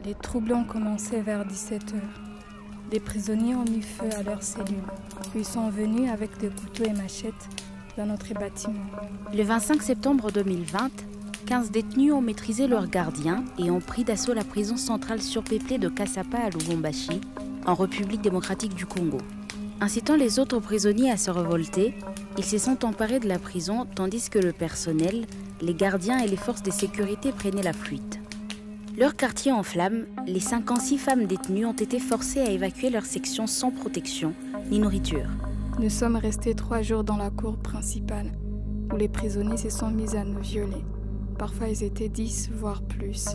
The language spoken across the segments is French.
Les troubles ont commencé vers 17 h. Des prisonniers ont mis feu à leurs cellules, puis sont venus avec des couteaux et machettes dans notre bâtiment. Le 25 septembre 2020, 15 détenus ont maîtrisé leurs gardiens et ont pris d'assaut la prison centrale surpeuplée de Kasapa à Lubumbashi, en République démocratique du Congo. Incitant les autres prisonniers à se révolter, ils se sont emparés de la prison tandis que le personnel, les gardiens et les forces de sécurité prenaient la fuite. Leur quartier en flammes, les 56 femmes détenues ont été forcées à évacuer leur section sans protection ni nourriture. Nous sommes restés 3 jours dans la cour principale, où les prisonniers se sont mis à nous violer. Parfois ils étaient 10, voire plus.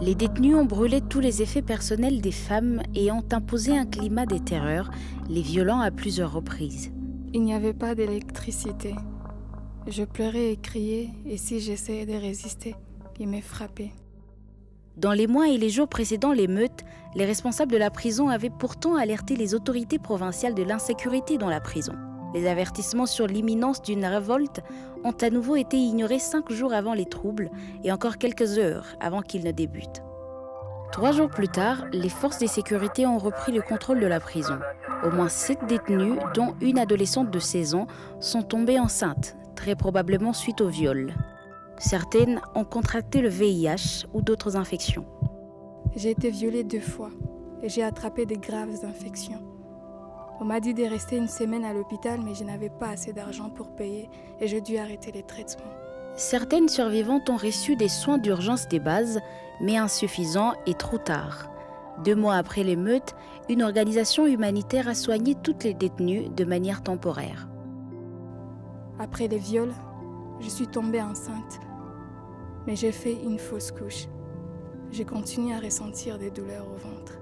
Les détenus ont brûlé tous les effets personnels des femmes et ont imposé un climat de terreur, les violant à plusieurs reprises. Il n'y avait pas d'électricité. Je pleurais et criais, et si j'essayais de résister, ils me frappaient. Dans les mois et les jours précédant l'émeute, les responsables de la prison avaient pourtant alerté les autorités provinciales de l'insécurité dans la prison. Les avertissements sur l'imminence d'une révolte ont à nouveau été ignorés 5 jours avant les troubles et encore quelques heures avant qu'ils ne débutent. 3 jours plus tard, les forces de sécurité ont repris le contrôle de la prison. Au moins 7 détenus, dont une adolescente de 16 ans, sont tombées enceintes, très probablement suite au viol. Certaines ont contracté le VIH ou d'autres infections. J'ai été violée 2 fois et j'ai attrapé de graves infections. On m'a dit de rester 1 semaine à l'hôpital, mais je n'avais pas assez d'argent pour payer et j'ai dû arrêter les traitements. Certaines survivantes ont reçu des soins d'urgence des bases, mais insuffisants et trop tard. 2 mois après l'émeute, une organisation humanitaire a soigné toutes les détenues de manière temporaire. Après les viols, je suis tombée enceinte, mais j'ai fait une fausse couche. J'ai continué à ressentir des douleurs au ventre.